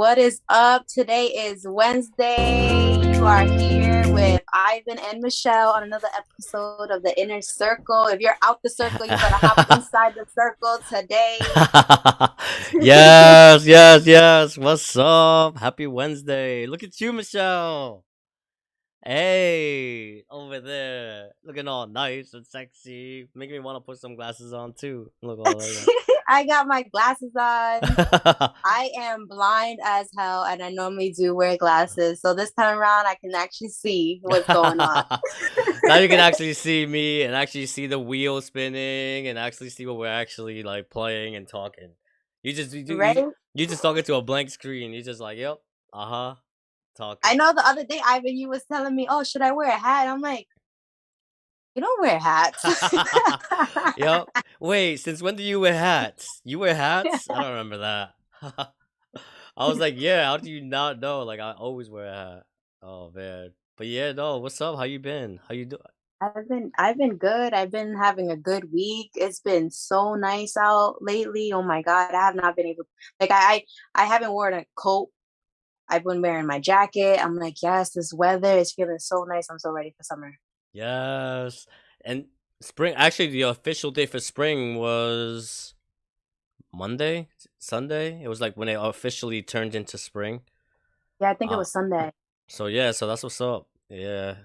What is up? Today is Wednesday. You are here with Ivan and Michelle on another episode of The Inner Circle. If you're out the circle, you better hop inside the circle today. yes. What's up? Happy Wednesday. Look at you, Michelle. Hey, over there. Looking all nice and sexy. Making me want to put some glasses on too. Look all like that. I got my glasses on. I am blind as hell, and I normally do wear glasses. So this time around, I can actually see what's going on. Now you can actually see me and actually see the wheel spinning and actually see what we're actually like playing and talking. You just talking to a blank screen. You're just like, yep, talking. I know the other day, Ivan, you was telling me, oh, should I wear a hat? I'm like, you don't wear hats. Yep. Wait, since when do you wear hats? You wear hats? I don't remember that. I was like, yeah, how do you not know? Like, I always wear a hat. Oh, man. But yeah, no, what's up? How you been? How you doing? I've been good. I've been having a good week. It's been so nice out lately. Oh my God. I have not been able, like, I haven't worn a coat. I've been wearing my jacket. I'm like, yes, this weather is feeling so nice. I'm so ready for summer. Yes. And spring, actually, the official day for spring was Monday, Sunday. It was like when it officially turned into spring. Yeah, I think it was Sunday. So that's what's up. Yeah.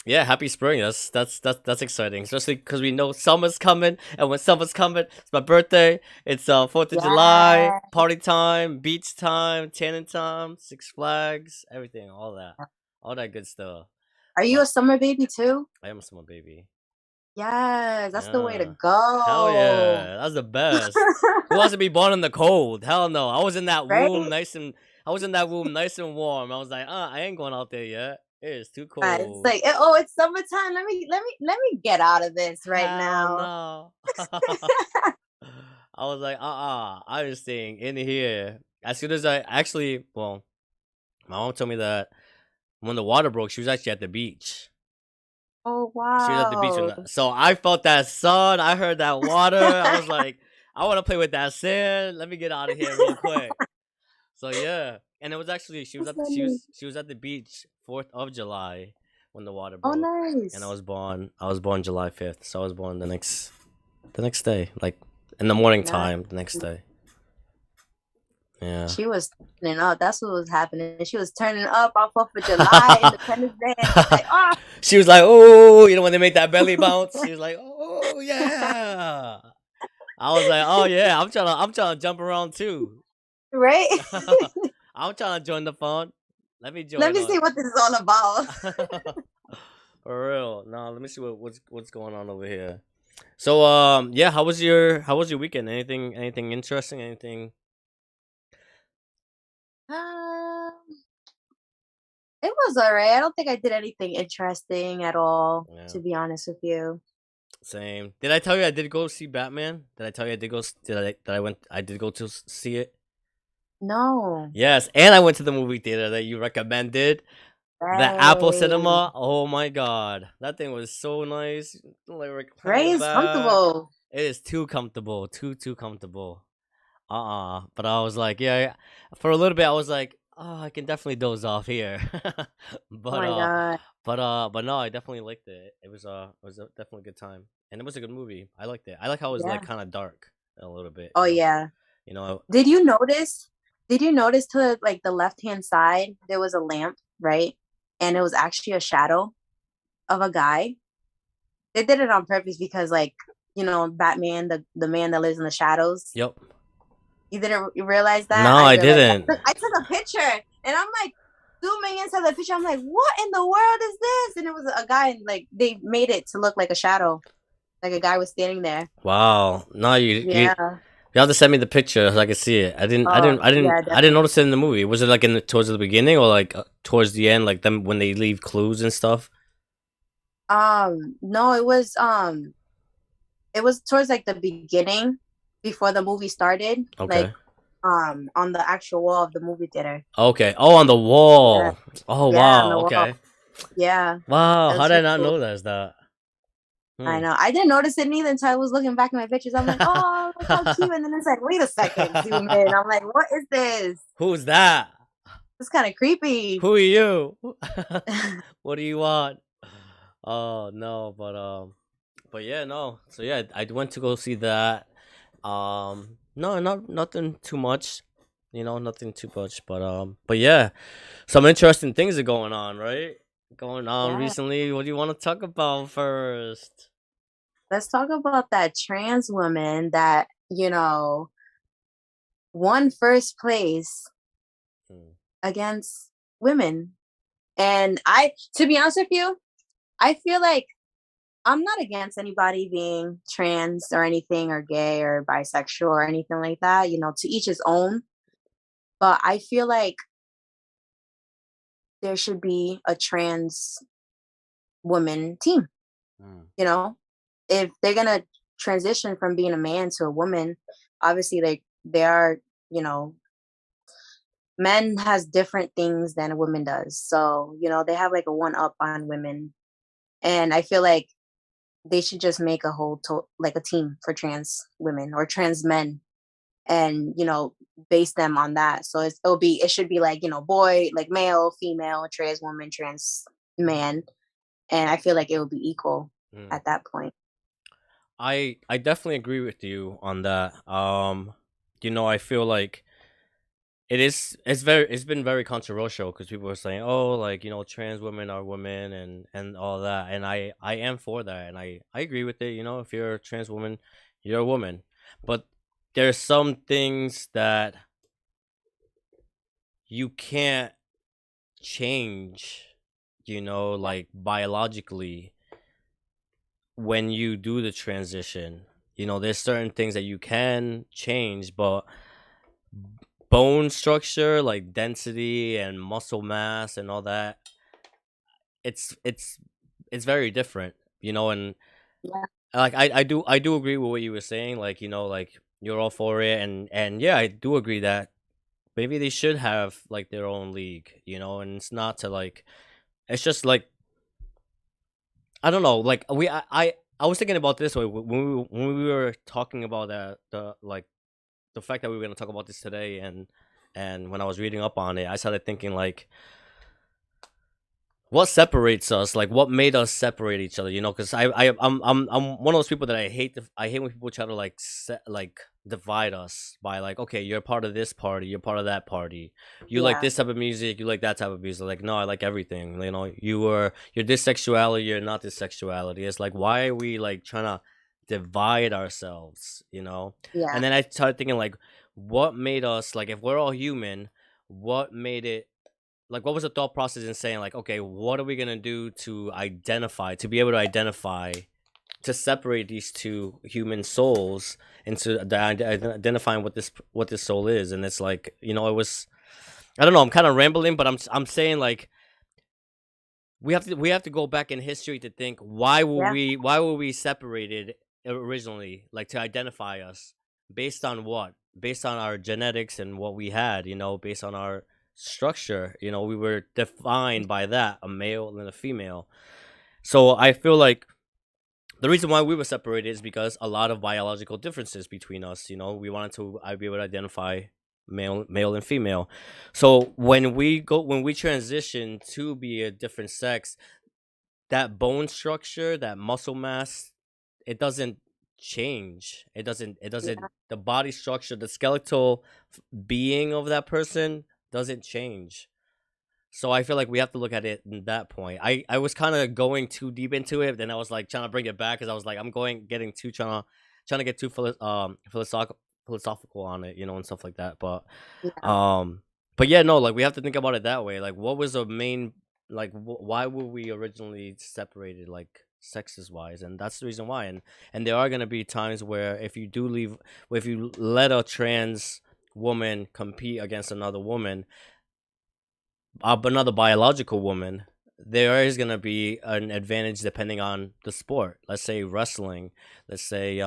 Yeah, happy spring. That's exciting, especially because we know summer's coming, and when summer's coming, it's my birthday. It's 4th of July, party time, beach time, tanning time, Six Flags, everything, all that good stuff. Are you a summer baby too? I am a summer baby. Yes, that's the way to go. Hell yeah, that's the best. Who wants to be born in the cold? Hell no. I was in that room nice and warm. I was like, I ain't going out there yet. It is too cold. It's like, oh, it's summertime. Let me get out of this right now. No. I was like, I was staying in here. As soon as my mom told me that when the water broke, she was actually at the beach. Oh wow! She was at the beach, so I felt that sun. I heard that water. I was like, I want to play with that sand. Let me get out of here real quick. So yeah, and it was actually she was at the beach 4th of July when the water broke. Oh nice! And I was born July 5th, so I was born the next day, like in the morning time, the next day. Yeah. She was turning up. That's what was happening. She was turning up off 4th of July, Independence Day. Like, oh. She was like, oh, when they make that belly bounce. She was like, oh yeah. I was like, oh yeah, I'm trying to jump around too. Right? I'm trying to join the fun. Let me join. Let me see what this is all about. For real. No, let me see what's going on over here. So yeah, how was your weekend? Anything interesting? Anything? It was alright. I don't think I did anything interesting at all, to be honest with you. Same. Did I tell you I did go see Batman? Did I tell you I did go? I did go to see it. No. Yes, and I went to the movie theater that you recommended. The Apple Cinema. Oh my God, that thing was so nice. Like, it's comfortable. It is too comfortable. Too comfortable. But I was like, yeah. For a little bit, I was like, oh, I can definitely doze off here. But oh my God. But no, I definitely liked it. It was definitely a good time, and it was a good movie. I liked it. I like how it was like kind of dark a little bit. Oh yeah. Did you notice to like the left-hand side there was a lamp, right? And it was actually a shadow of a guy. They did it on purpose because, like, Batman, the man that lives in the shadows. Yep. You didn't realize that? No, I didn't. I took a picture and I'm like zooming into the picture. I'm like, what in the world is this? And it was a guy, and like they made it to look like a shadow, like a guy was standing there. Wow. No, you have to send me the picture so I can see it. I didn't notice it in the movie. Was it like towards the beginning or like towards the end, like them when they leave clues and stuff? No, it was towards like the beginning before the movie started. Okay. Like on the actual wall of the movie theater. Okay. Oh, on the wall. Yeah. Oh, wow. Okay. Yeah. Wow. How did I not know that? I Hmm. know. I didn't notice it neither until I was looking back at my pictures. I'm like, oh, look how cute. And then it's like, wait a second, zoom in. I'm like, what is this? Who's that? It's kind of creepy. Who are you? What do you want? Oh no, but yeah, no. So yeah, I went to go see that. No, not nothing too much. Nothing too much. But yeah, some interesting things are going on, right? Going on Yeah. recently. What do you want to talk about first? Let's talk about that trans woman that, won first place Hmm. against women. And to be honest with you, I feel like I'm not against anybody being trans or anything or gay or bisexual or anything like that, to each his own. But I feel like there should be a trans woman team, Hmm. you know? If they're going to transition from being a man to a woman, obviously they are, you know, men has different things than a woman does. So, they have like a one up on women. And I feel like they should just make a like a team for trans women or trans men and base them on that. So it should be like boy, like male, female, trans woman, trans man, and I feel like it would be equal Hmm. at that point. I definitely agree with you on that. I feel like it's been very controversial because people are saying, oh, like, trans women are women and all that, and I am for that, and I agree with it. If you're a trans woman, you're a woman, but there's some things that you can't change, like biologically when you do the transition. There's certain things that you can change, but bone structure, like density and muscle mass and all that, it's it's it's very different, and Yeah, like I do agree with what you were saying, like, like you're all for it, and yeah, I do agree that maybe they should have like their own league, and it's not to like, it's just like, I don't know, like I was thinking about this way when we were talking about that, the like the fact that we were going to talk about this today, and when I was reading up on it, I started thinking like, what separates us, like what made us separate each other, because I'm one of those people that I hate when people try to like divide us by like, okay, you're part of this party, you're part of that party, you like yeah, this type of music, you like that type of music. Like, no, I like everything, you're this sexuality, you're not this sexuality. It's like, why are we like trying to divide ourselves, yeah, and then I started thinking like, what made us, like, if we're all human, what made it, like, what was the thought process in saying like, okay, what are we gonna do to be able to identify, to separate these two human souls into identifying what this soul is? And it's like, it was, I don't know, I'm kind of rambling, but I'm saying like, we have to go back in history to think, yeah, why were we separated originally, like, to identify us based on what, based on our genetics and what we had, based on our structure, we were defined by that, a male and a female. So I feel like the reason why we were separated is because a lot of biological differences between us. We wanted to be able to identify male and female. So when we transition to be a different sex, that bone structure, that muscle mass, it doesn't change. It doesn't, yeah, the body structure, the skeletal being of that person doesn't change. So I feel like we have to look at it in that point. I was kind of going too deep into it, then I was like trying to bring it back because I was like, I'm getting too trying to get too philosophical on it, and stuff like that. yeah, Um, but yeah, no, like we have to think about it that way. Like, what was the main, like, why were we originally separated, like, sexes wise? And that's the reason why. And there are gonna be times where if you let a trans woman compete against another woman, another biological woman, there is gonna be an advantage depending on the sport. Let's say wrestling, let's say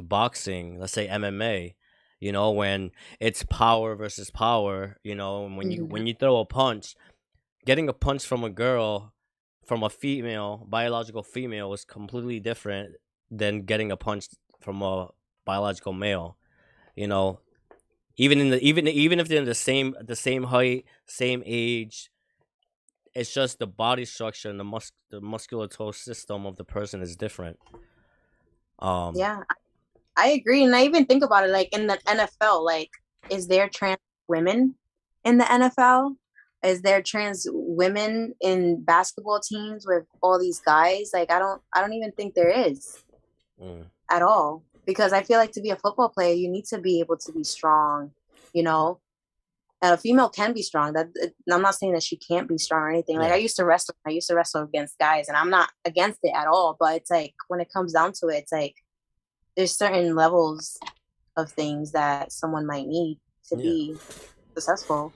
boxing, let's say MMA. When it's power versus power. And when you mhm, when you throw a punch, getting a punch from a girl from a female, biological female, is completely different than getting a punch from a biological male. You know, even if they're the same height, same age, it's just the body structure and the muscular system of the person is different. Yeah, I agree. And I even think about it like in the NFL, like, is there trans women in the NFL? Is there trans women in basketball teams with all these guys? Like, I don't even think there is at all. Because I feel like to be a football player, you need to be able to be strong, you know. And a female can be strong. I'm not saying that she can't be strong or anything. Like, Yeah. I used to wrestle against guys, and I'm not against it at all. But it's like when it comes down to it, it's like there's certain levels of things that someone might need to be successful,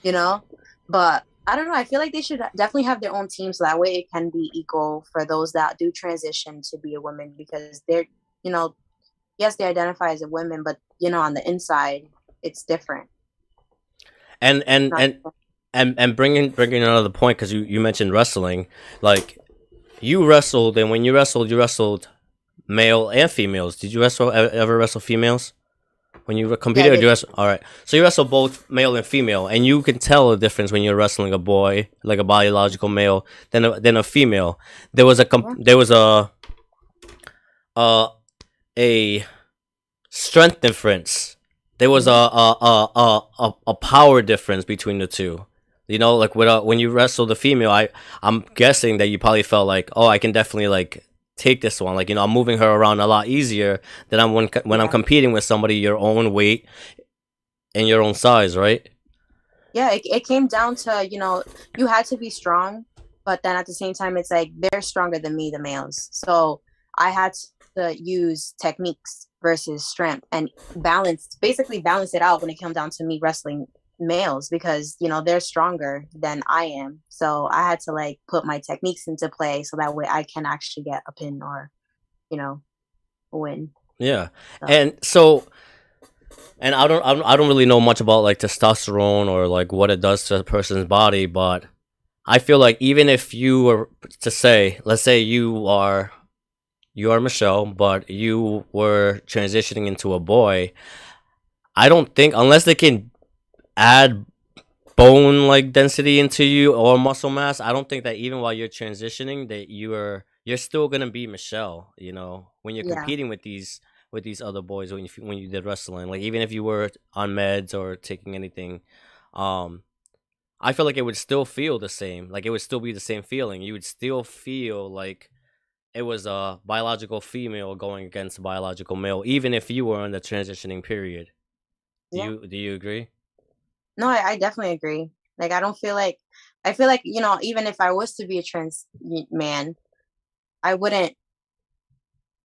you know. But I don't know. I feel like they should definitely have their own team so that way it can be equal for those that do transition to be a woman, because they're, you know, yes, they identify as a woman, but you know, on the inside, it's different. And bringing another point, because you mentioned wrestling, like you wrestled, and when you wrestled male and females. Did you ever wrestle females when you competed? Or did you wrestle? All right, so you wrestle both male and female, and you can tell the difference when you're wrestling a boy, like a biological male, than a female. There was a strength difference. There was a power difference between the two. You know, like when you wrestle the female, I'm guessing that you probably felt like, oh, I can definitely like take this one. Like, you know, I'm moving her around a lot easier than when I'm competing with somebody your own weight and your own size, right? Yeah, it came down to, you know, you had to be strong, but then at the same time, it's like they're stronger than me, the males. So I had to use techniques versus strength and basically balance it out when it came down to me wrestling males, because, you know, they're stronger than I am. So I had to like put my techniques into play so that way I can actually get a pin or, you know, win. Yeah. And I don't really know much about like testosterone or like what it does to a person's body, but I feel like even if you were to say, let's say you are Michelle, but you were transitioning into a boy, I don't think, unless they can add bone like density into you or muscle mass, I don't think that even while you're transitioning that you're still gonna be Michelle, you know, when you're competing with these other boys when you did wrestling. Like, even if you were on meds or taking anything, I feel like it would still feel the same. Like, it would still be the same feeling. You would still feel like it was a biological female going against a biological male, even if you were in the transitioning period. Do you agree? No, I definitely agree. Like, I feel like, you know, even if I was to be a trans man, I wouldn't,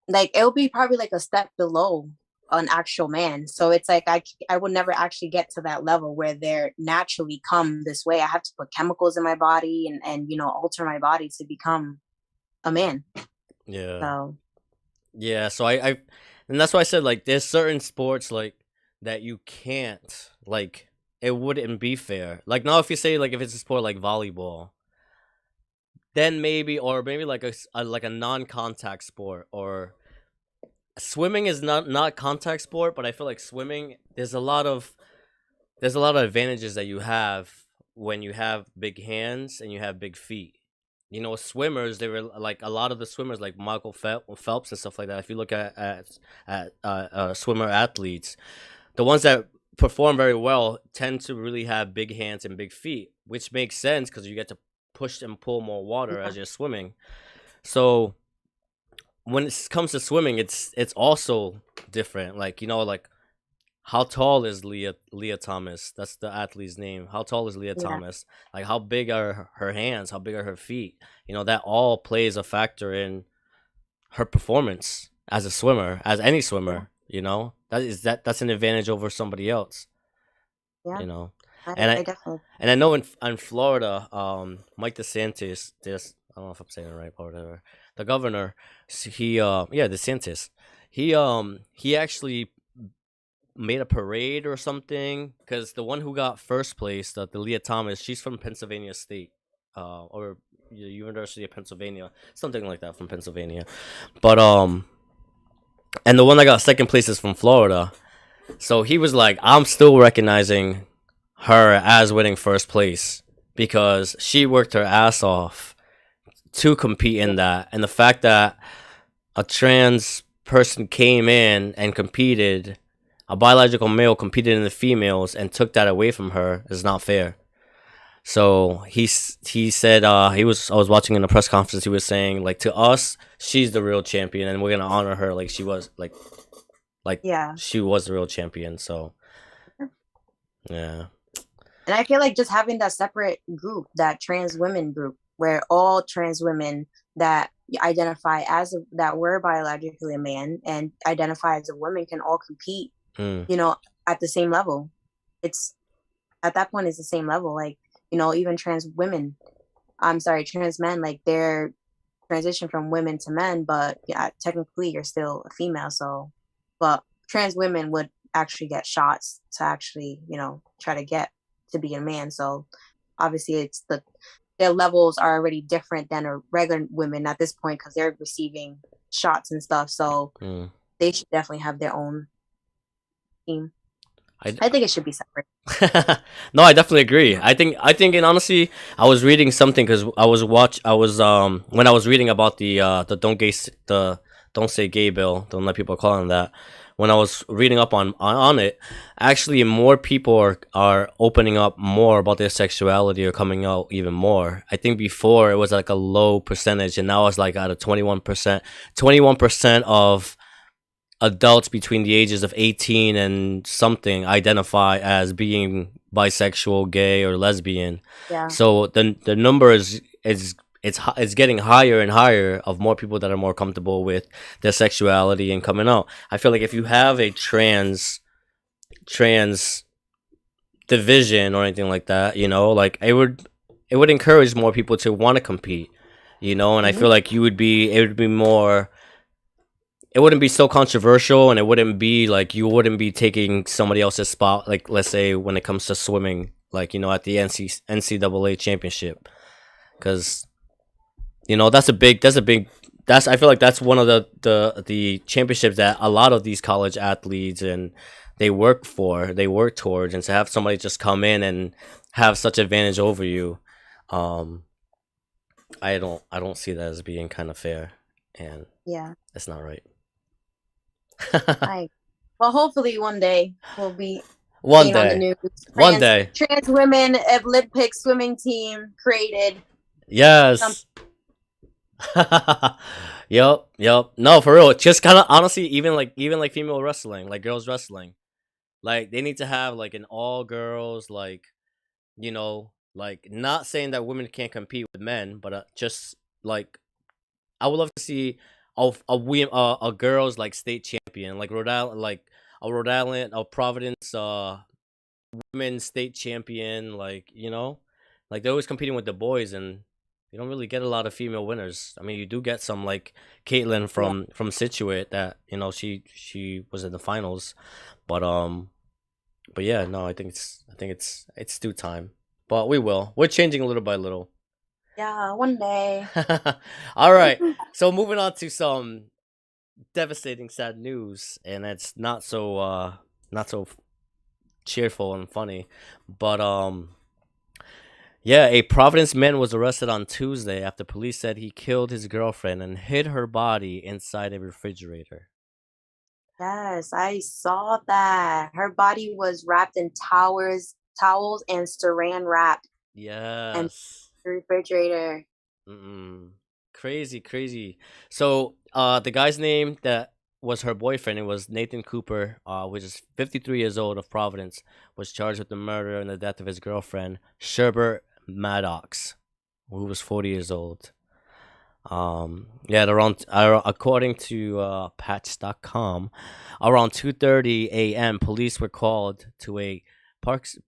like, it would be probably like a step below an actual man. So it's like I would never actually get to that level where they're naturally come this way. I have to put chemicals in my body and you know, alter my body to become a man. Yeah. So yeah, so I and that's why I said, like, there's certain sports like that you can't, like, it wouldn't be fair. Like, now if you say, like, if it's a sport like volleyball, then maybe, or maybe like a non-contact sport, or swimming is not contact sport, but I feel like swimming, there's a lot of advantages that you have when you have big hands and you have big feet. You know, swimmers, they were like, a lot of the swimmers, like Michael Phelps and stuff like that. If you look at swimmer athletes, the ones that perform very well tend to really have big hands and big feet, which makes sense because you get to push and pull more water as you're swimming. So when it comes to swimming, it's also different. Like, you know, like, how tall is Lia Thomas? That's the athlete's name. How tall is Lia Thomas? Like, how big are her hands? How big are her feet? You know, that all plays a factor in her performance as a swimmer, as any swimmer. You know, that's an advantage over somebody else. yeah, You know, I definitely. and I know in Florida, Mike DeSantis, I don't know if I'm saying it right or whatever. The governor, DeSantis, he actually made a parade or something, because the one who got first place, the Lia Thomas, she's from Pennsylvania State, or University of Pennsylvania, something like that, from Pennsylvania. But and the one that got second place is from Florida. So he was like, I'm still recognizing her as winning first place because she worked her ass off to compete in that, and the fact that a trans person came in and competed, a biological male competed in the females and took that away from her is not fair. So he said I was watching in a press conference, he was saying like, to us she's the real champion and we're gonna honor her like she was like Yeah. she was the real champion. So yeah. And I feel like just having that separate group, that trans women group, where all trans women that identify as that were biologically a man and identify as a woman can all compete, you know, at the same level. It's at that point, it's the same level. Like, you know, even trans women, trans men, like they're transition from women to men, but yeah, technically you're still a female. So, but trans women would actually get shots to actually, you know, try to get to be a man. So obviously it's their levels are already different than a regular women at this point because they're receiving shots and stuff. So they should definitely have their own team. I think it should be separate. No, I definitely agree. I think, and honestly, I was reading something because when I was reading about the don't say gay bill, don't let people call him that. When I was reading up on it, actually more people are opening up more about their sexuality or coming out even more. I think before it was like a low percentage, and now it's like at a 21%. 21% of adults between the ages of 18 and something identify as being bisexual, gay, or lesbian. Yeah. So the number is it's getting higher and higher of more people that are more comfortable with their sexuality and coming out. I feel like if you have a trans division or anything like that, you know, like it would encourage more people to want to compete, you know, and I feel like it would be more, it wouldn't be so controversial, and it wouldn't be like you wouldn't be taking somebody else's spot, like let's say when it comes to swimming, like, you know, at the NCAA championship, because you know that's I feel like that's one of the championships that a lot of these college athletes and they work towards, and to have somebody just come in and have such advantage over you, I don't see that as being kind of fair, and yeah, it's not right. Well, hopefully one day we'll be on the news. One day. Trans women Olympic swimming team created. Yes. Yep. No, for real. Just kind of honestly, even like female wrestling, like girls wrestling, like they need to have like an all girls, like, you know, like not saying that women can't compete with men, but just like I would love to see a girls like state champion, like Rhode Island, like a Providence women's state champion, like, you know, like they're always competing with the boys, and you don't really get a lot of female winners. I mean, you do get some like Caitlin from Situate that, you know, she was in the finals, but yeah, no, I think it's due time, but we're changing little by little. Yeah, one day. All right. So moving on to some devastating, sad news, and it's not so cheerful and funny, but yeah, a Providence man was arrested on Tuesday after police said he killed his girlfriend and hid her body inside a refrigerator. Yes, I saw that. Her body was wrapped in towels and saran wrap. Yes. And the refrigerator. Crazy. So, the guy's name that was her boyfriend, it was Nathan Cooper, which is 53 years old, of Providence, was charged with the murder and the death of his girlfriend, Sherbert Maddox, who was 40 years old. Yeah, according to patch.com, around 2:30 a.m., police were called to a Parks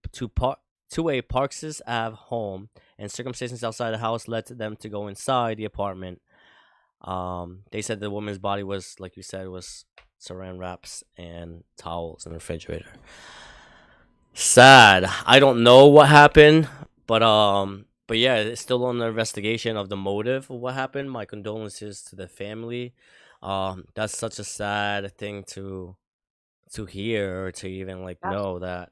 Ave home, and circumstances outside the house led to them to go inside the apartment. They said the woman's body was, like you said, was saran wraps and towels in the refrigerator. Sad. I don't know what happened, but but yeah, it's still on the investigation of the motive of what happened. My condolences to the family. That's such a sad thing to hear or to even like Yeah. know that.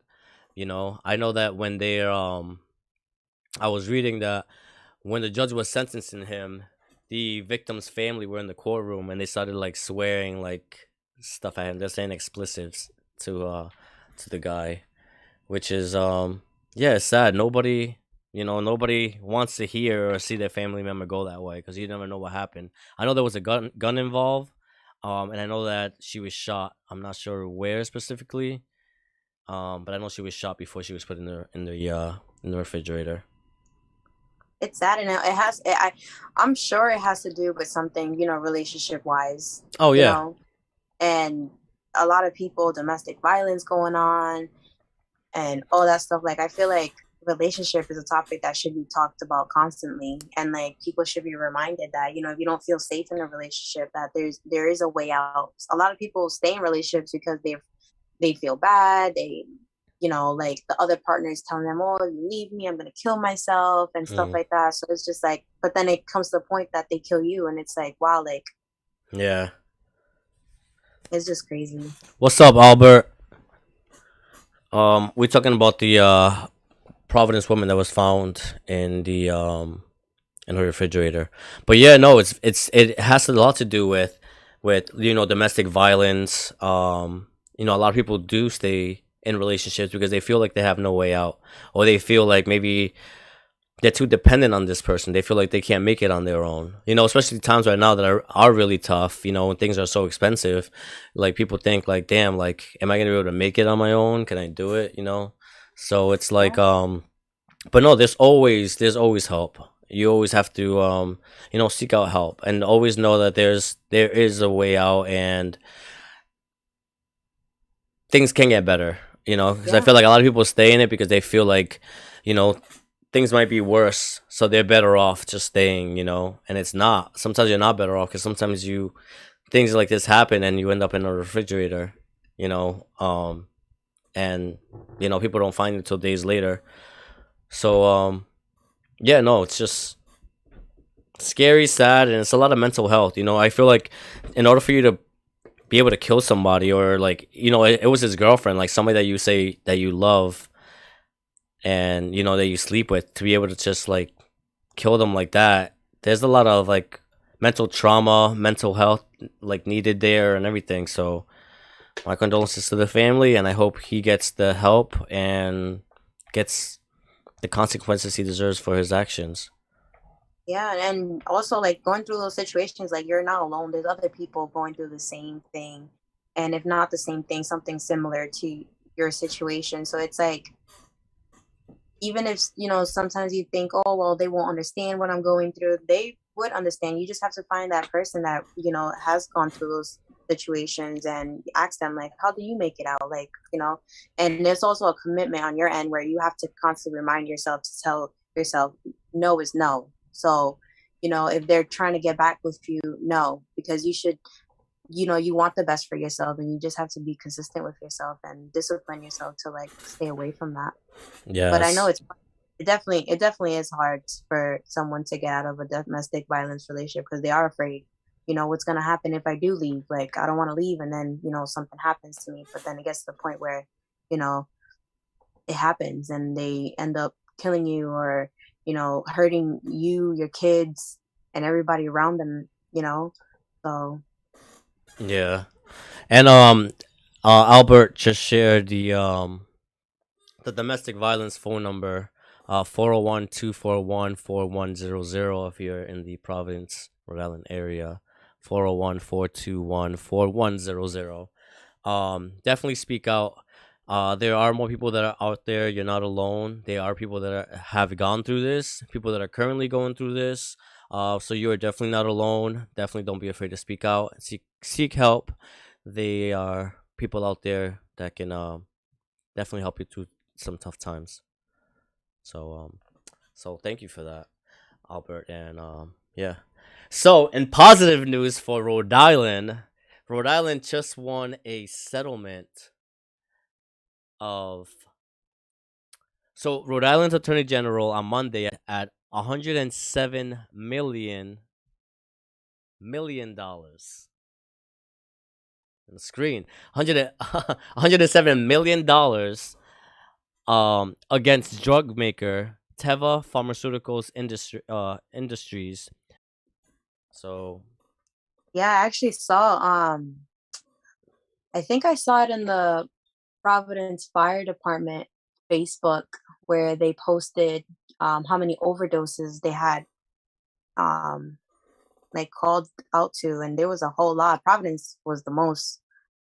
I know that when I was reading that when the judge was sentencing him, the victim's family were in the courtroom and they started like swearing like stuff at him. They're saying expletives to the guy, which is yeah, it's sad. Nobody wants to hear or see their family member go that way because you never know what happened. I know there was a gun involved, and I know that she was shot. I'm not sure where specifically, but I know she was shot before she was put in the refrigerator. It's sad, and I'm sure it has to do with something, relationship wise, Oh you yeah. know, and a lot of people, domestic violence going on and all that stuff. Like, I feel like relationship is a topic that should be talked about constantly, and like people should be reminded that, if you don't feel safe in a relationship, that there is a way out. A lot of people stay in relationships because they feel bad. Like the other partner is telling them, oh, if you leave me, I'm going to kill myself and stuff Mm, like that. So it's just like, but then it comes to the point that they kill you. And it's like, wow, like, yeah. it's just crazy. What's up, Albert? We're talking about the Providence woman that was found in her refrigerator. But yeah, no, it has a lot to do with domestic violence. A lot of people do stay in relationships because they feel like they have no way out, or they feel like maybe they're too dependent on this person. They feel like they can't make it on their own. Especially times right now that are really tough. When things are so expensive, like people think like, damn, like, am I gonna be able to make it on my own? Can I do it? So it's like, Yeah. but no, there's always help. You always have to seek out help and always know that there is a way out and things can get better. Because I Yeah. feel like a lot of people stay in it because they feel like, you know, things might be worse, so they're better off just staying. And it's not. Sometimes you're not better off because sometimes things like this happen and you end up in a refrigerator. You know, and people don't find it till days later. So yeah, no, it's just scary, sad, and it's a lot of mental health. I feel like in order for you to be able to kill somebody, or like, it was his girlfriend, like somebody that you say that you love and that you sleep with, to be able to just like kill them like that, there's a lot of like mental trauma, mental health like needed there and everything. So my condolences to the family, and I hope he gets the help and gets the consequences he deserves for his actions. Yeah. And also, like, going through those situations, like, you're not alone. There's other people going through the same thing. And if not the same thing, something similar to your situation. So it's like, even if sometimes you think, oh well, they won't understand what I'm going through, they would understand. You just have to find that person that has gone through those situations and ask them, like, how do you make it out, like, and there's also a commitment on your end where you have to constantly remind yourself to tell yourself no is no. So if they're trying to get back with you, no, because you should, you want the best for yourself, and you just have to be consistent with yourself and discipline yourself to like stay away from that. But I know Yes. it definitely is hard for someone to get out of a domestic violence relationship because they are afraid. What's gonna happen if I do leave? Like, I don't want to leave, and then something happens to me. But then it gets to the point where you know it happens, and they end up killing you, or hurting you, your kids, and everybody around them. So Yeah. And Albert just shared the domestic violence phone number, 401 if you're in the Providence, Rhode Island area. 401-421-4100. Definitely speak out. There are more people that are out there. You're not alone. There are people that have gone through this, people that are currently going through this. So you are definitely not alone. Definitely don't be afraid to speak out and seek help. They are people out there that can definitely help you through some tough times. So so thank you for that, Albert, and yeah. So in positive news for Rhode Island just won a settlement of. So Rhode Island's Attorney General on Monday at $107 million on the screen. 107 million dollars against drug maker Teva Pharmaceuticals Industries. So Yeah, I actually saw I think I saw it in the Providence Fire Department Facebook where they posted how many overdoses they had um like called out to, and there was a whole lot. Providence was the most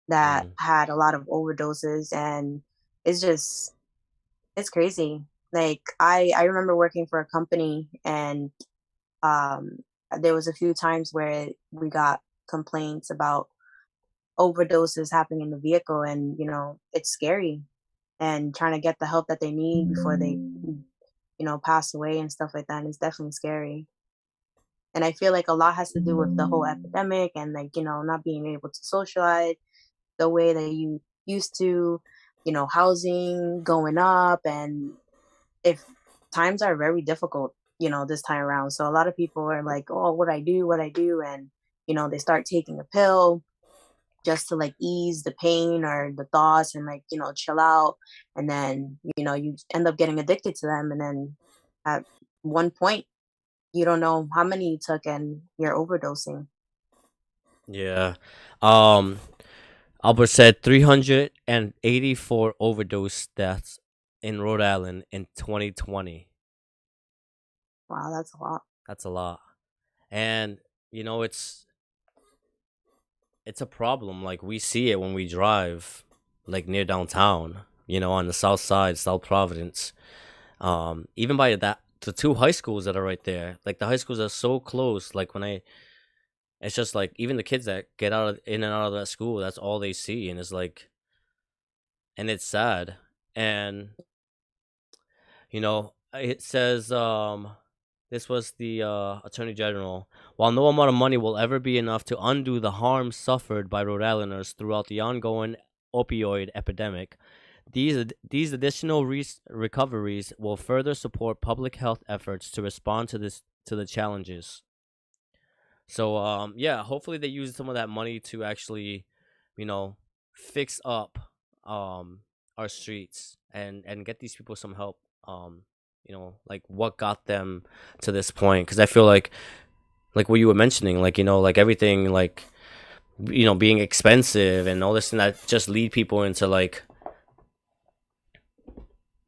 that mm, had a lot of overdoses, and it's just it's crazy. Like I remember working for a company, and um there was a few times where we got complaints about overdoses happening in the vehicle, and it's scary, and trying to get the help that they need before they pass away and stuff like that, and it's definitely scary. And I feel like a lot has to do with the whole epidemic, and like not being able to socialize the way that you used to, housing going up, and if times are very difficult, this time around. So a lot of people are like, oh, what I do, and they start taking a pill just to like ease the pain or the thoughts, and like chill out, and then you end up getting addicted to them, and then at one point you don't know how many you took and you're overdosing. yeah. Um Albert said 384 overdose deaths in Rhode Island in 2020. Wow, that's a lot. That's a lot. And you know it's a problem. Like we see it when we drive like near downtown, on the south side, South Providence. Even by the two high schools that are right there. Like the high schools are so close. Like when I it's just like even the kids that get in and out of that school, that's all they see, and it's like, and it's sad. And it says this was the attorney general. While no amount of money will ever be enough to undo the harm suffered by Rhode Islanders throughout the ongoing opioid epidemic, these additional recoveries will further support public health efforts to respond to the challenges. So yeah, hopefully they use some of that money to actually, you know, fix up our streets and get these people some help. Like what got them to this point? Because I feel like what you were mentioning, like like everything, like being expensive and all this, and that just lead people into like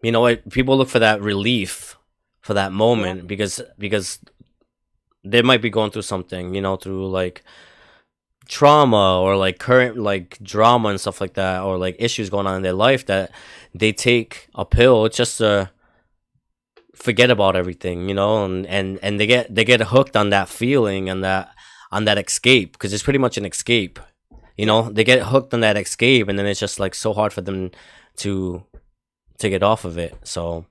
what people look for that relief for that Yeah. moment because they might be going through something, through like trauma or like current like drama and stuff like that, or like issues going on in their life, that they take a pill just to forget about everything, and they get hooked on that feeling and that escape, because it's pretty much an escape. Yeah. They get hooked on that escape, and then it's just like so hard for them to get off of it. So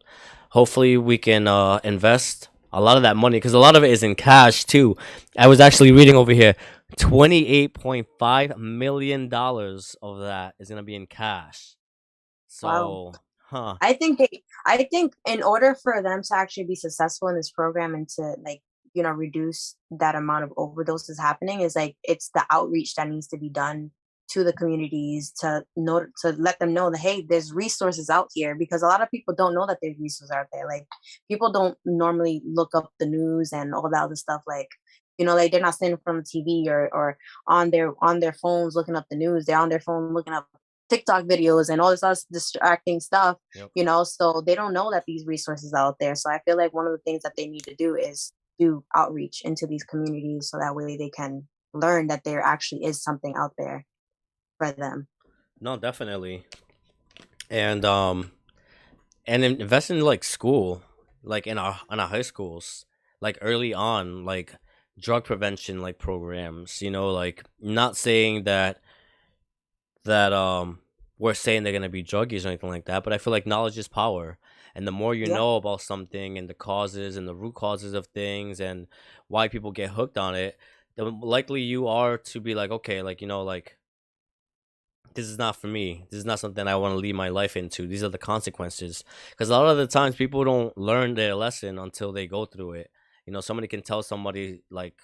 hopefully we can invest a lot of that money, because a lot of it is in cash too. I was actually reading over here, $28.5 million of that is gonna be in cash. Wow. So, huh? I think in order for them to actually be successful in this program and to like, reduce that amount of overdoses happening, is like it's the outreach that needs to be done to the communities to know, to let them know that hey, there's resources out here, because a lot of people don't know that there's resources out there. Like people don't normally look up the news and all that other stuff, like like they're not sitting in front of TV or on their phones looking up the news. They're on their phone looking up TikTok videos and all this other distracting stuff, Yep. so they don't know that these resources are out there. So I feel like one of the things that they need to do is do outreach into these communities, so that way they can learn that there actually is something out there for them. No, definitely. And invest in like school, like in our high schools, like early on, like drug prevention like programs. Like not saying that we're saying they're gonna be druggies or anything like that, but I feel like knowledge is power. And the more you Yeah. know about something and the causes and the root causes of things and why people get hooked on it, the likely you are to be like, okay, like like this is not for me. This is not something I want to lead my life into. These are the consequences. Because a lot of the times people don't learn their lesson until they go through it. You know, somebody can tell somebody like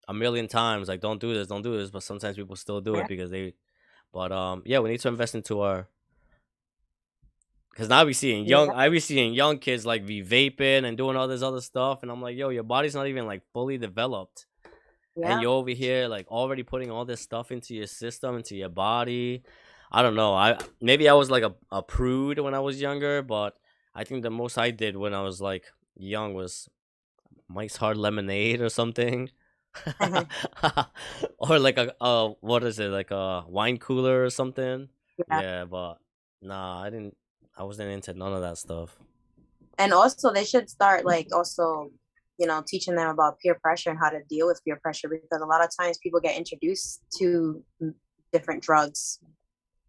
a million times, like, don't do this, but sometimes people still do it Yeah. because they. But yeah, we need to invest into our. Because now Yeah. I be seeing young kids like be vaping and doing all this other stuff, and I'm like, yo, your body's not even like fully developed, and Yeah. you're over here like already putting all this stuff into your system, into your body. I don't know. I maybe I was like a prude when I was younger, but I think the most I did when I was like young was Mike's Hard Lemonade or something. Or like a what is it, like a wine cooler or something. Yeah. Yeah, but nah, I wasn't into none of that stuff. And also they should start like also, teaching them about peer pressure and how to deal with peer pressure, because a lot of times people get introduced to different drugs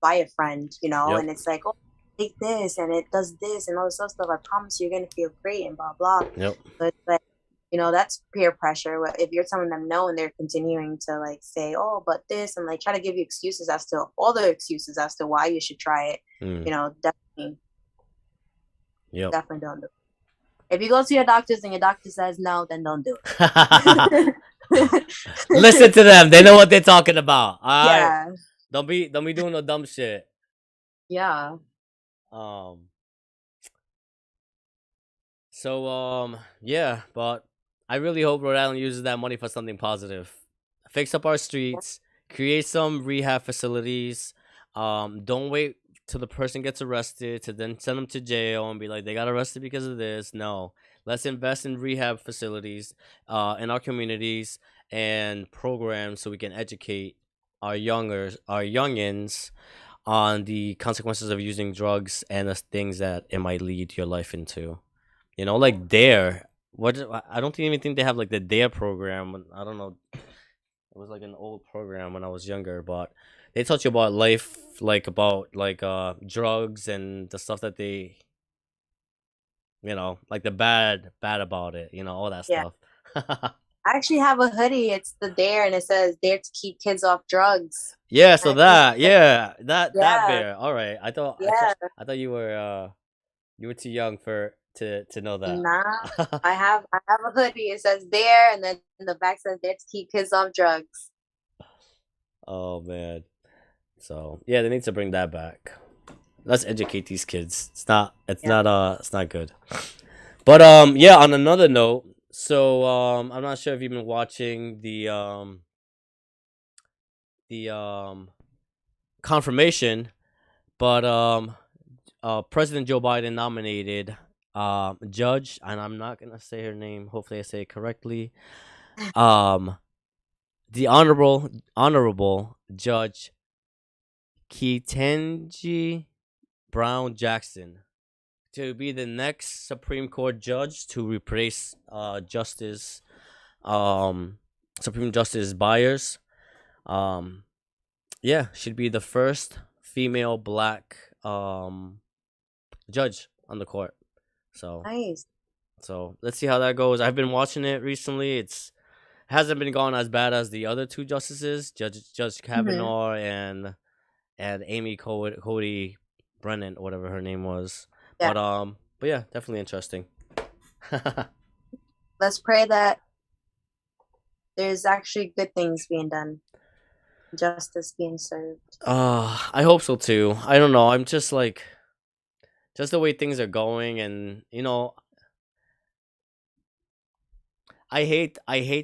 by a friend, Yep. and it's like, oh, take this and it does this and all this other stuff. I promise you're gonna feel great and blah blah. Yep. So it's like, that's peer pressure. If you're telling them no and they're continuing to like say, oh, but this, and like try to give you excuses as to all the excuses as to why you should try it, Mm. definitely, Yep. definitely don't do it. If you go to your doctors and your doctor says no, then don't do it. Listen to them. They know what they're talking about. All right. Yeah. Don't be doing no dumb shit. Yeah. Um. So yeah, but I really hope Rhode Island uses that money for something positive. Fix up our streets, create some rehab facilities. Don't wait till the person gets arrested to then send them to jail and be like they got arrested because of this. No. Let's invest in rehab facilities in our communities and programs so we can educate our youngins on the consequences of using drugs and the things that it might lead your life into. You know, like Dare. I don't even think they have like the Dare program. I don't know. It was like an old program when I was younger, but they taught you about life, like about like drugs and the stuff that they, like the bad about it. All that Yeah. stuff. I actually have a hoodie. It's the Dare, and it says "Dare to keep kids off drugs." Yeah. So And I think, that yeah, bear. All right. yeah. I thought you were too young for to know that. Nah, I have a hoodie. It says "Dare," and then in the back says "Dare to keep kids off drugs." Oh man. So yeah, they need to bring that back. Let's educate these kids. Yeah. It's not good. But yeah, on another note, so I'm not sure if you've been watching the confirmation, but President Joe Biden nominated judge, and I'm not going to say her name. Hopefully I say it correctly. Um the honorable Judge Kentanji Brown Jackson to be the next Supreme Court judge to replace Justice um Supreme Justice Byers. Um yeah, she'd be the first female black judge on the court. So Nice. let's see how that goes. I've been watching it recently. It's hasn't been going as bad as the other two justices, Judge Hmm. Kavanaugh and Amy Cody Brennan, or whatever her name was. Yeah. But yeah, definitely interesting. Let's pray that there's actually good things being done, justice being served. I hope so too. I don't know. I'm just like, just the way things are going, and I hate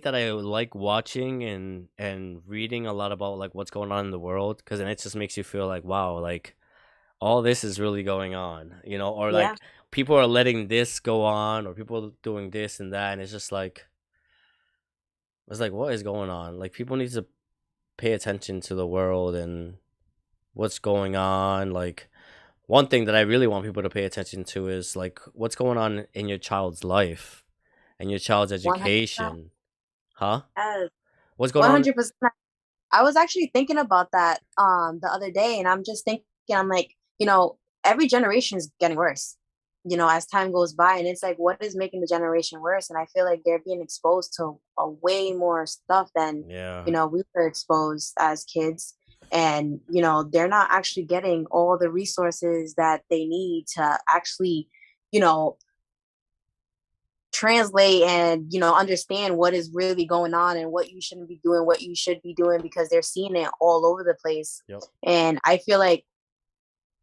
that I like watching and reading a lot about like what's going on in the world, because then it just makes you feel like, wow, like all this is really going on, or Yeah. like people are letting this go on, or people doing this and that, and it's like what is going on? Like people need to pay attention to the world and what's going on. Like one thing that I really want people to pay attention to is like what's going on in your child's life and your child's 100%. education. Huh? Yes. What's going on? 100%. I was actually thinking about that the other day, and I'm just thinking, I'm like, every generation is getting worse, as time goes by, and it's like, what is making the generation worse? And I feel like they're being exposed to a way more stuff than Yeah. we were exposed as kids. and they're not actually getting all the resources that they need to actually you know translate and understand what is really going on and what you shouldn't be doing, what you should be doing, because they're seeing it all over the place. Yep. And I feel like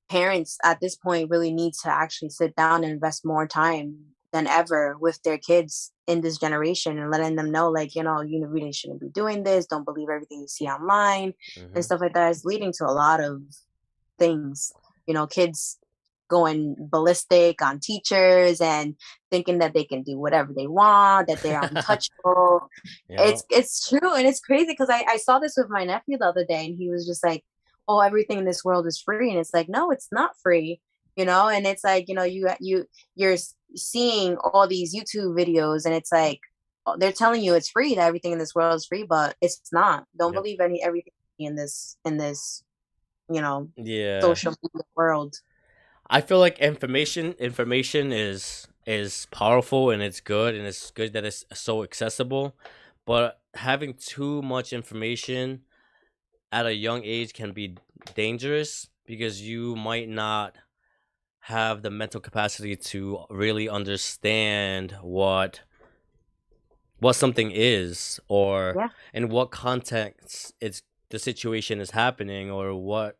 parents at this point really need to actually sit down and invest more time than ever with their kids in this generation, and letting them know, like, you really shouldn't be doing this. Don't believe everything you see online and stuff like that. Is leading to a lot of things. Kids going ballistic on teachers and thinking that they can do whatever they want, that they're untouchable. Yeah. It's true, and it's crazy because I saw this with my nephew the other day, and he was just like, "Oh, everything in this world is free," and it's like, no, it's not free. And it's like, you're seeing all these YouTube videos, and it's like they're telling you it's free, that everything in this world is free, but it's not. Don't believe everything in this social media world. I feel like information is powerful, and it's good, and it's good that it's so accessible, but having too much information at a young age can be dangerous, because you might not have the mental capacity to really understand what something is, or in what context the situation is happening, or what,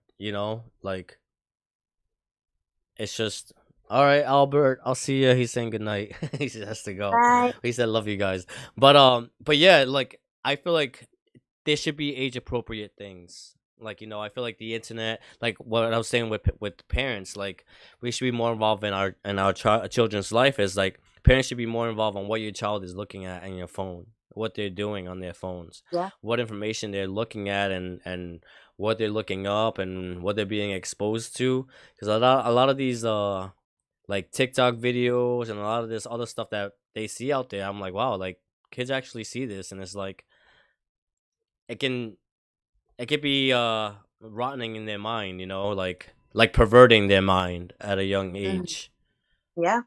like, it's just, all right, Albert, I'll see you. He's saying good night. He has to go. Bye. He said, love you guys. But yeah, like, I feel like there should be age appropriate things. Like, I feel like the internet, like what I was saying with parents, like, we should be more involved in our children's life. Is like, parents should be more involved on what your child is looking at on your phone, what they're doing on their phones, what information they're looking at, and what they're looking up, and what they're being exposed to. Because a lot of these like TikTok videos and a lot of this other stuff that they see out there, I'm like, wow, like, kids actually see this, and it's like, it could be rotting in their mind, like perverting their mind at a young age. Yeah,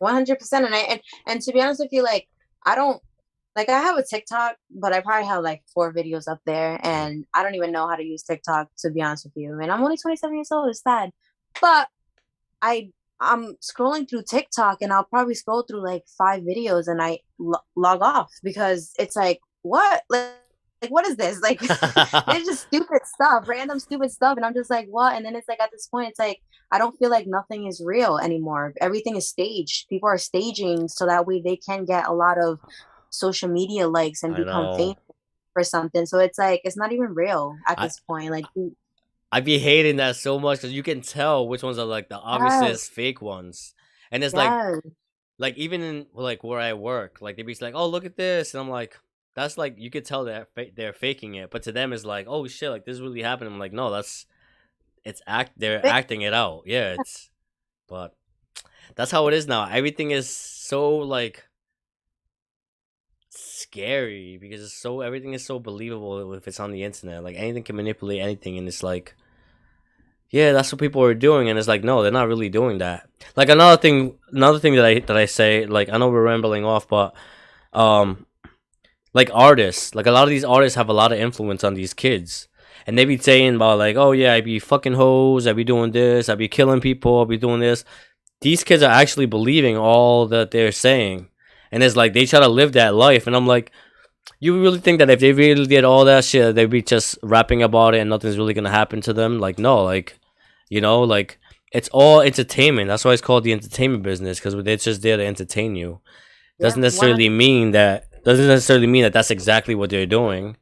100%. And to be honest with you, like, I don't, like, I have a TikTok, but I probably have like 4 videos up there, and I don't even know how to use TikTok, to be honest with you. And I'm only 27 years old. It's sad, but I'm scrolling through TikTok, and I'll probably scroll through like 5 videos, and I log off, because it's like, what? Like, what is this? Like, it's just stupid stuff, random stupid stuff. And I'm just like, what? And then it's like, at this point, it's like, I don't feel like nothing is real anymore. Everything is staged. People are staging so that way they can get a lot of social media likes and become famous for something. So it's like, it's not even real at this point. Like, I be hating that so much, because you can tell which ones are like the obvious fake ones. And it's like even in like where I work, like they be like, oh, look at this, and I'm like, that's like, you could tell that they're faking it, but to them it's like, oh shit, like, this really happened. I'm like, no, they're acting it out. Yeah, but that's how it is now. Everything is so like scary, because everything is so believable if it's on the internet. Like, anything can manipulate anything, and it's like, yeah, that's what people are doing, and it's like, no, they're not really doing that. Like, another thing that I say, like, I know we're rambling off, but like, artists, like, a lot of these artists have a lot of influence on these kids, and they be saying about, like, oh yeah, I be fucking hoes, I be doing this, I be killing people, I be doing this. These kids are actually believing all that they're saying, and it's like, they try to live that life, and I'm like, you really think that if they really did all that shit, they'd be just rapping about it and nothing's really gonna happen to them? Like, no, like, like, it's all entertainment. That's why it's called the entertainment business, because they're just there to entertain you. Doesn't necessarily mean that that's exactly what they're doing.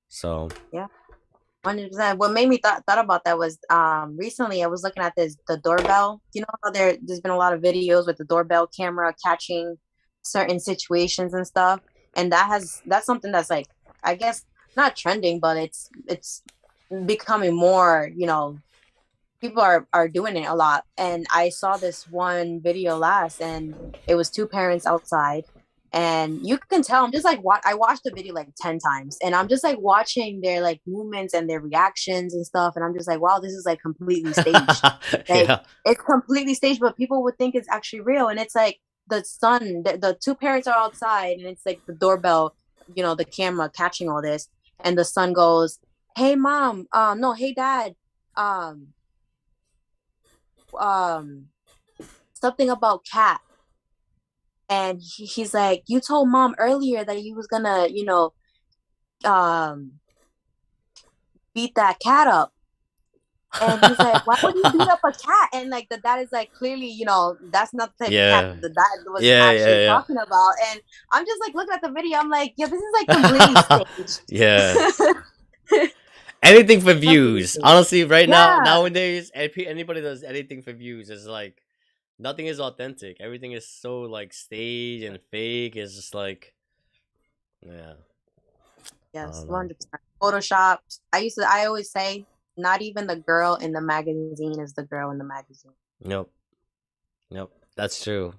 So 100%. What made me thought about that was recently I was looking at the doorbell. You know how there's been a lot of videos with the doorbell camera catching certain situations and stuff, and that's something that's, like, I guess not trending, but it's becoming more, people are doing it a lot. And I saw this one video last, and it was 2 parents outside, and you can tell, I'm just like, I watched the video like 10 times, and I'm just like watching their like movements and their reactions and stuff, and I'm just like, wow, this is like completely staged. Like, it's completely staged, but people would think it's actually real. And it's like, the 2 parents are outside, and it's like the doorbell, the camera catching all this, and the son goes, hey mom, no, hey dad, um, um, something about cat. And he's like, you told mom earlier that you was gonna, um, beat that cat up. And he's like, why would you beat up a cat? And like the dad is like, clearly, that's not the type of cat Yeah. that the dad was Yeah, yeah, actually yeah. talking about. And I'm just like looking at the video. I'm like, yeah, this is like completely Yeah. staged. Anything for Completely views. staged. Honestly, right now, Yeah. nowadays, anybody does anything for views is like nothing is authentic. Everything is so like staged and fake. It's just like, yeah, I Yes, don't know. 100%. Photoshop. I always say, not even the girl in the magazine is the girl in the magazine. Nope, nope, that's true.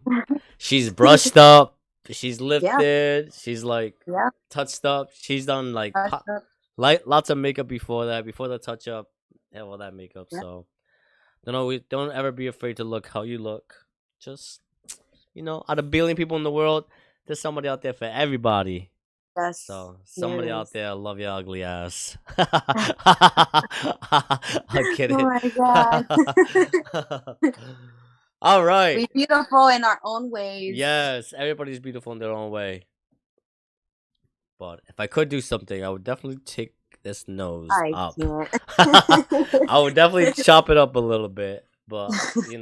She's brushed up. She's Yeah. lifted. She's like Yeah. touched up. She's done That's the- like lots of makeup before that. Before the touch up, and all that makeup. yeah. So don't ever be afraid to look how you look. Just out of billion people in the world, there's somebody out there for everybody. Yes. So somebody out Yes. there love your ugly ass. I'm Oh kidding. my God. All right. We're beautiful in our own ways. Yes, everybody's beautiful in their own way. But if I could do something, I would definitely take this nose I up. can't. I would definitely chop it up a little bit. But we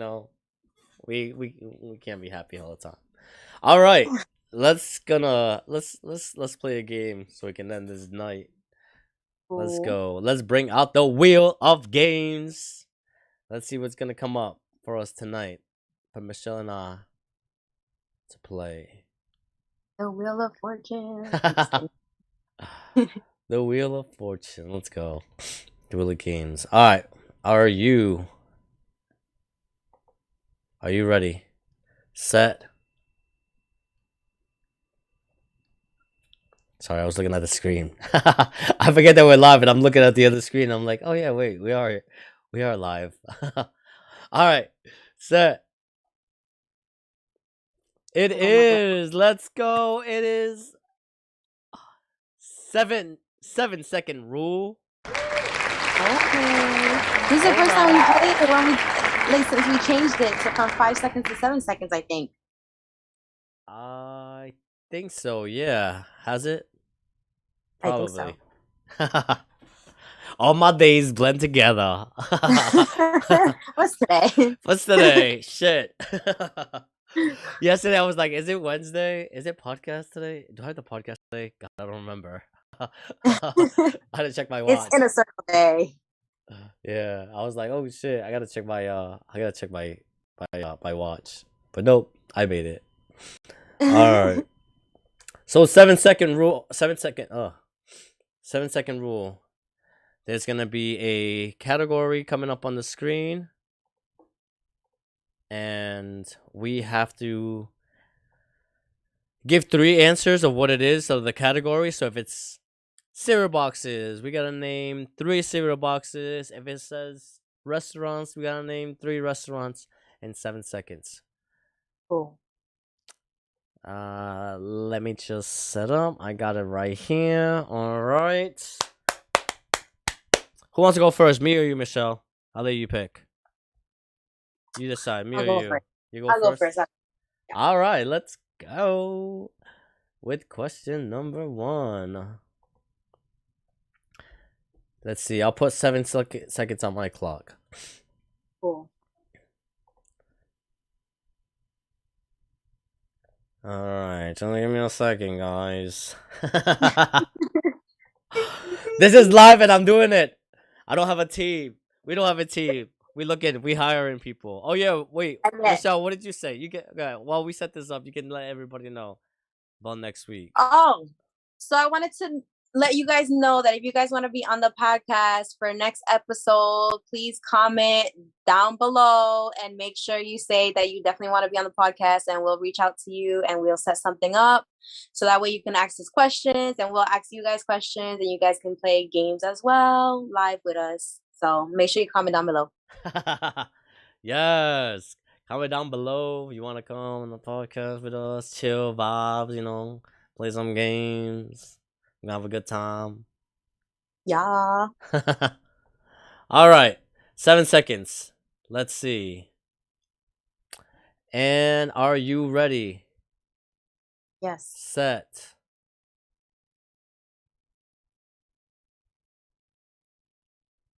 can't be happy all the time. All right. Let's play a game so we can end this night. Let's Cool. go. Let's bring out the wheel of games. Let's see what's gonna come up for us tonight for Michelle and I to play. The Wheel of Fortune. The Wheel of Fortune. Let's go. The Wheel of Games. All right. Are you ready? Set. Sorry, I was looking at the screen. I forget that we're live, and I'm looking at the other screen. I'm like, oh yeah, wait, we are live. All right, set. It Oh my God. is. Let's go. It is 7-second rule. Okay. This is the All first time we right. played it since we changed it from 5 seconds to 7 seconds, I think. I think so. Yeah. Has it? I think so. Probably. All my days blend together. What's today? What's today? Shit. Yesterday I was like, is it Wednesday? Is it podcast today? Do I have the podcast today? God, I don't remember. I had to check my It's watch. in a circle day. Yeah, I was like, oh shit, I gotta check my watch. But nope, I made it. Alright. So 7-second rule 7-second rule. There's gonna be a category coming up on the screen. And we have to give 3 answers of what it is of the category. So if it's cereal boxes, we gotta name 3 cereal boxes. If it says restaurants, we gotta name 3 restaurants in 7 seconds. Cool. Let me just set up. I got it right here. All right. Who wants to go first, me or you, Michelle? I'll let you pick. You decide, me I'll or go you. first. You go I'll go first. first. All right, let's go with question number 1. Let's see. I'll put 7 seconds on my clock. Cool. All right, only give me a second, guys. This is live, and I'm doing it. I don't have a team. We don't have a team. We hiring people. Oh yeah, wait, Michelle, what did you say? You get okay. While we set this up, you can let everybody know about next week. Oh, so I wanted to let you guys know that if you guys want to be on the podcast for next episode, please comment down below and make sure you say that you definitely want to be on the podcast, and we'll reach out to you and we'll set something up so that way you can ask us questions and we'll ask you guys questions and you guys can play games as well live with us. So make sure you comment down below. Yes. Comment down below if you want to come on the podcast with us, chill vibes, play some games, have a good time. Yeah. All right. 7 seconds. Let's see. And are you ready? Yes. Set.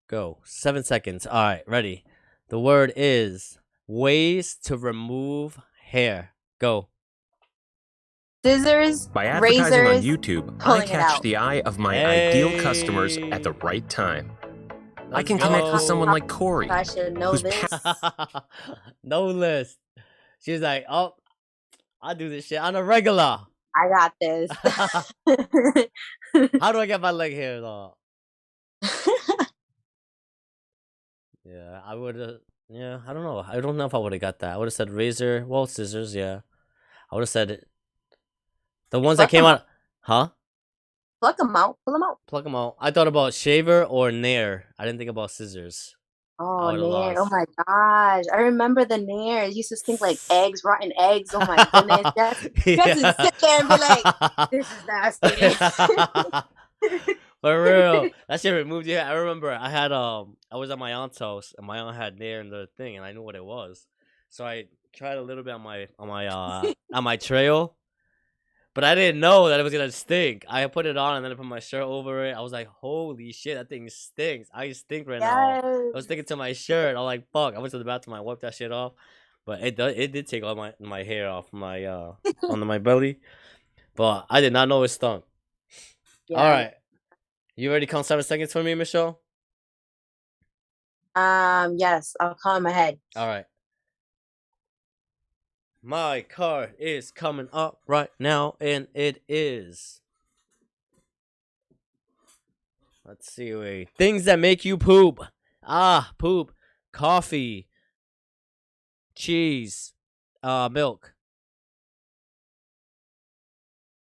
Go. 7 seconds. All right. Ready. The word is ways to remove hair. Go. Scissors, By advertising on razors, YouTube, I pulling it catch out. the eye of my ideal customers at the right time. I Let's can I'm a connect with someone go. like Corey, I should know who's this. No list. She's like, oh, I do this shit on a regular. I got this. How do I get my leg hair though? Yeah, I would have. Yeah, I don't know. I don't know if I would have got that. I would have said razor. Well, scissors. Yeah, I would have said it. The ones that Pluck came 'em out. out. Huh? Pluck them out. Pull them out. Pluck them out. I thought about shaver or nair. I didn't think about scissors. I Oh, would have Nair. Oh lost. my gosh. I remember the Nair. It used to stink like eggs, rotten eggs. Oh my goodness. You had to Yeah. sit there and be like, this is nasty. For real, that shit removed you. I remember I was at my aunt's house and my aunt had nair in the thing and I knew what it was, so I tried a little bit on my trail, but I didn't know that it was gonna stink. I put it on and then I put my shirt over it. I was like, holy shit, that thing stinks. I stink right now. I was Yes. sticking to my shirt. I'm like, fuck. I went to the bathroom. I wiped that shit off, but it did take all my hair off my onto my belly, but I did not know it stunk. All Yeah. right. You ready to count 7 seconds for me, Michelle? Yes, I'll call in my head. All right. My card is coming up right now, and it is. Let's see. Wait. Things that make you poop. Poop. Coffee. Cheese. Milk.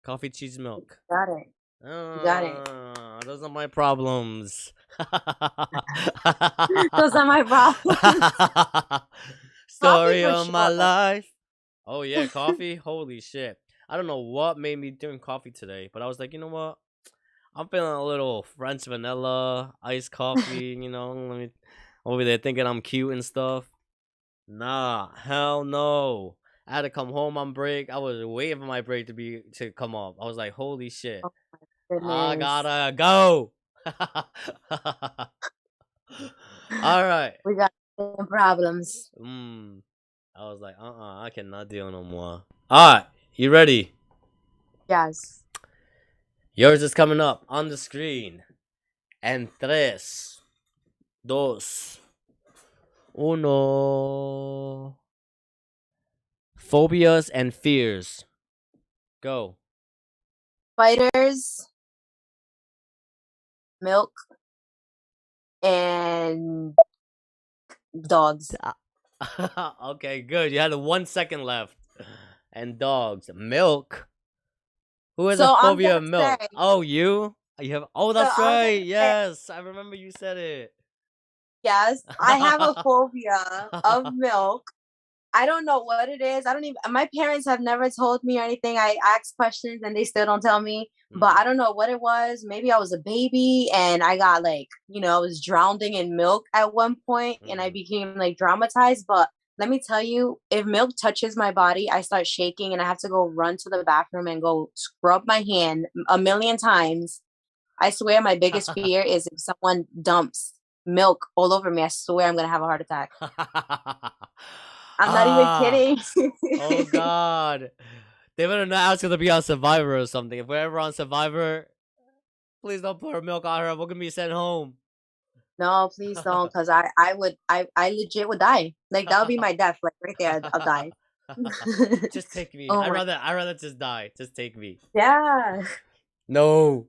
Coffee, cheese, milk. Got it. You got it. Those are my problems. Those are my problems. Story Coffee for of my sure. life. Oh yeah, coffee. Holy shit! I don't know what made me drink coffee today, but I was like, you know what? I'm feeling a little French vanilla iced coffee. Let me over there thinking I'm cute and stuff. Nah, hell no. I had to come home on break. I was waiting for my break to come up. I was like, holy shit. Oh I goodness. gotta go. All right. We got some problems. I was like, I cannot deal no more. All right, you ready? Yes. Yours is coming up on the screen. En tres, dos, uno. Phobias and fears. Go. Spiders, milk, and dogs. Okay, good. You had 1 second left. And dogs. Milk. Who has a So I'm phobia gonna of milk? say. Oh, you? You have. Oh, So that's I'm gonna right. say. Yes, I remember you said it. Yes, I have a phobia of milk. I don't know what it is. I don't even, my parents have never told me or anything. I ask questions and they still don't tell me, but I don't know what it was. Maybe I was a baby and I got like, I was drowning in milk at one point and I became like traumatized. But let me tell you, if milk touches my body, I start shaking and I have to go run to the bathroom and go scrub my hand a million times. I swear my biggest fear is if someone dumps milk all over me, I swear I'm going to have a heart attack. I'm not even kidding. Oh God. They better not ask us to be on Survivor or something. If we're ever on Survivor, please don't pour milk on her. We're gonna be sent home. No, please don't, because I legit would die. Like that would be my death, like right there, I'll die. Just take me. Oh I'd my, rather just die. Just take me. yeah. No.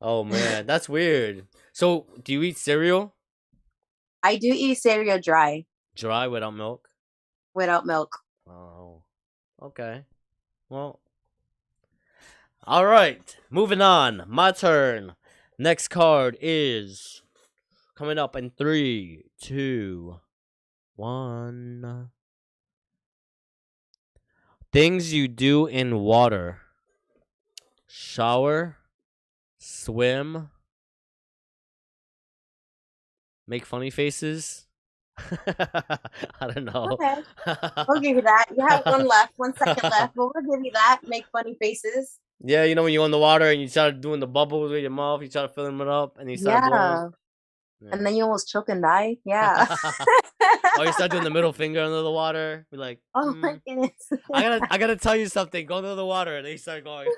Oh man, that's weird. So, do you eat cereal I do eat cereal dry dry without milk? without milk. Oh, okay. Well, all right. Moving on. My turn. Next card is coming up in 3, 2, 1. Things you do in water: shower, swim, Make funny faces. I don't know. Okay. We'll give you that. You have 1 second left, but we'll give you that. Make funny faces. Yeah, you know when you're on the water and you start doing the bubbles with your mouth, you start filling it up, and you start blowing. Yeah. And then you almost choke and die. Yeah. Or you start doing the middle finger under the water. Be like, oh my goodness. I gotta tell you something. Go into the water, and then you start going.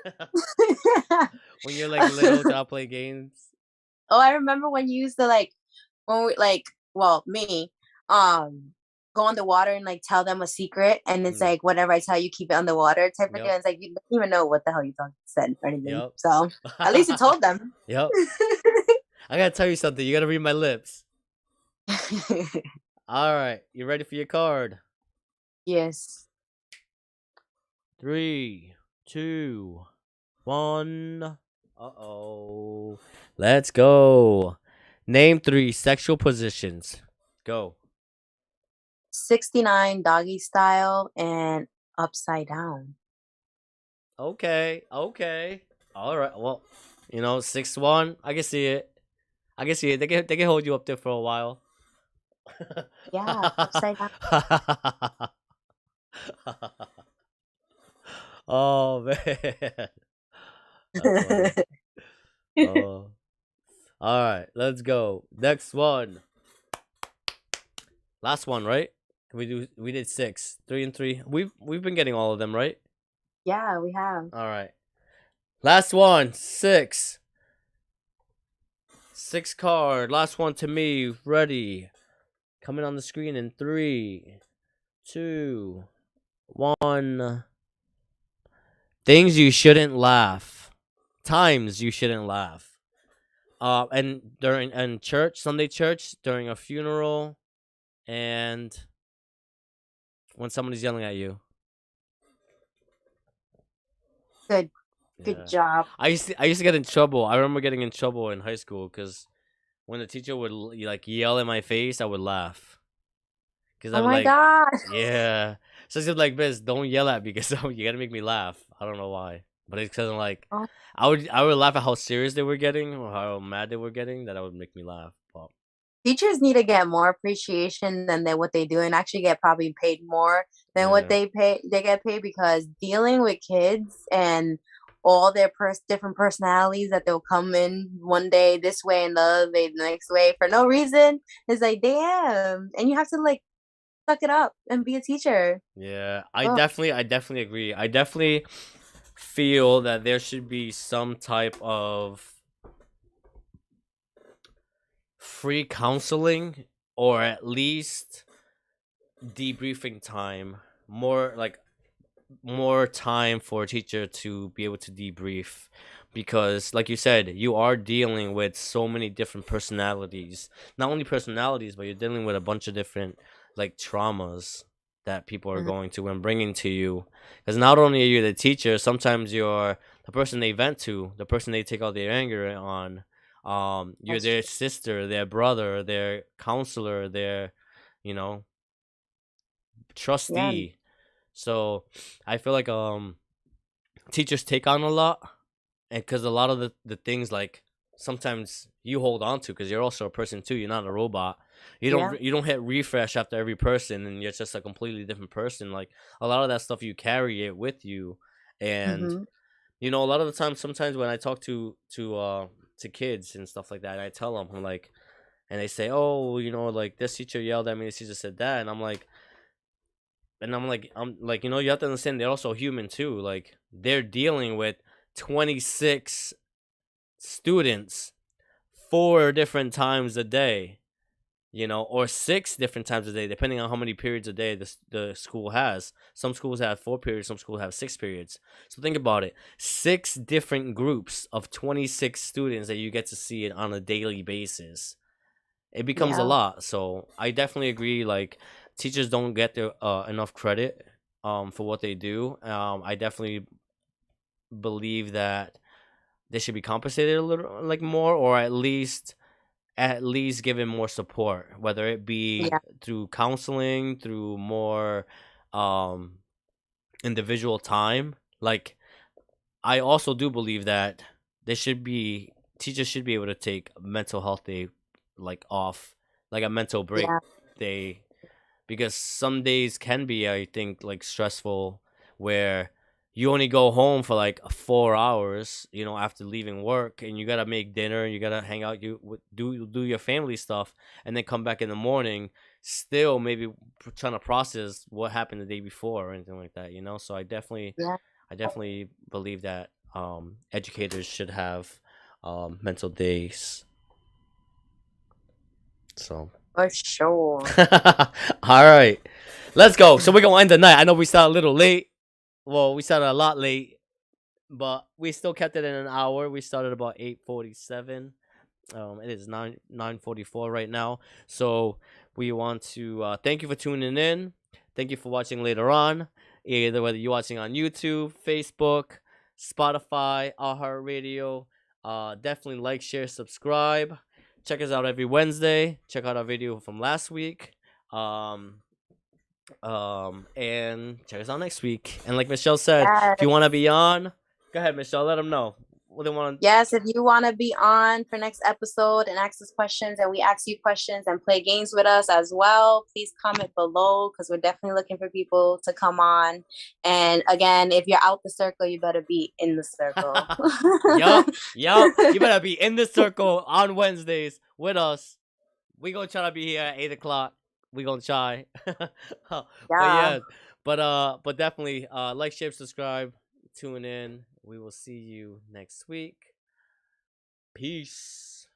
When you're like little, try to play games. Oh, I remember when you used to me, go underwater and like tell them a secret, and it's like whatever I tell you, keep it underwater type of thing. It's like you don't even know what the hell you said or anything. So at least you told them. Yep. I gotta tell you something. You gotta read my lips. All right, you ready for your card? Yes. 3, 2, 1. Uh-oh. Let's go. Name 3 sexual positions. Go. 69 doggy style and upside down. Okay. All right. Well, 6'1". I can see it. They can hold you up there for a while. Yeah, upside down. Oh man. Oh. All right, let's go. Next one. Last one, right? We did 6, 3 and 3. We've been getting all of them, right? Yeah, we have. All right. Last one, 6. 6 card. Last one to me. Ready. Coming on the screen in 3, 2, 1. Things you shouldn't laugh. Times you shouldn't laugh. And during church, Sunday church, during a funeral, and when somebody's yelling at you. Good job. I used to get in trouble. I remember getting in trouble in high school because when the teacher would like yell in my face, I would laugh. Oh my god. Yeah. So she's like, "Biz, don't yell at me because you gotta make me laugh." I don't know why, but it's because I would laugh at how serious they were getting or how mad they were getting. That would make me laugh. But teachers need to get more appreciation than what they do, and actually get probably paid more than what they get paid, because dealing with kids and all their different personalities that they'll come in one day this way and the other day the next way for no reason is like, damn. And you have to like suck it up and be a teacher. Yeah, I definitely agree. I definitely feel that there should be some type of free counseling, or at least debriefing time. More time for a teacher to be able to debrief, because like you said, you are dealing with so many different personalities. Not only personalities, but you're dealing with a bunch of different like traumas that people are going to and bringing to you. Because not only are you the teacher, sometimes you're the person they vent to, the person they take out their anger on. You're their sister, their brother, their counselor, their trustee. Yeah. So I feel like teachers take on a lot, and because a lot of the things like sometimes you hold on to, because you're also a person too. You're not a robot. You don't hit refresh after every person, and you're just a completely different person. Like a lot of that stuff, you carry it with you, and a lot of the time, sometimes when I talk to kids and stuff like that, and I tell them, I'm like, and they say, oh, like this teacher yelled at me, this teacher said that, and I'm like, you have to understand they're also human too. Like they're dealing with 26 students 4 different times a day, or 6 different times a day, depending on how many periods a day the school has. Some schools have 4 periods, some schools have 6 periods. So think about it. 6 different groups of 26 students that you get to see it on a daily basis. It becomes a lot. So I definitely agree, like, teachers don't get their enough credit for what they do. I definitely believe that they should be compensated a little like more, or at least given more support, whether it be through counseling, through more individual time. Like I also do believe that teachers should be able to take mental health day like off like a mental break day, because some days can be, I think, like stressful, where you only go home for like 4 hours, after leaving work, and you gotta make dinner, you gotta hang out, do your family stuff, and then come back in the morning, still maybe trying to process what happened the day before or anything like that. So I definitely believe that educators should have mental days. So for sure. All right, let's go. So we're gonna end the night. I know we started a little late. Well, we started a lot late, but we still kept it in an hour. We started about 8:47. It is 9:44 right now. So we want to thank you for tuning in. Thank you for watching later on, either whether you're watching on YouTube, Facebook, Spotify, iHeartRadio. Definitely like, share, subscribe. Check us out every Wednesday. Check out our video from last week. And check us out next week. And like Michelle said, if you want to be on, go ahead, Michelle. Let them know what they want. Yes, if you want to be on for next episode and ask us questions, and we ask you questions and play games with us as well, please comment below, because we're definitely looking for people to come on. And again, if you're out the circle, you better be in the circle. Yup. You better be in the circle on Wednesdays with us. We gonna try to be here at 8:00. We gonna try. But definitely like, share, subscribe, tune in. We will see you next week. Peace.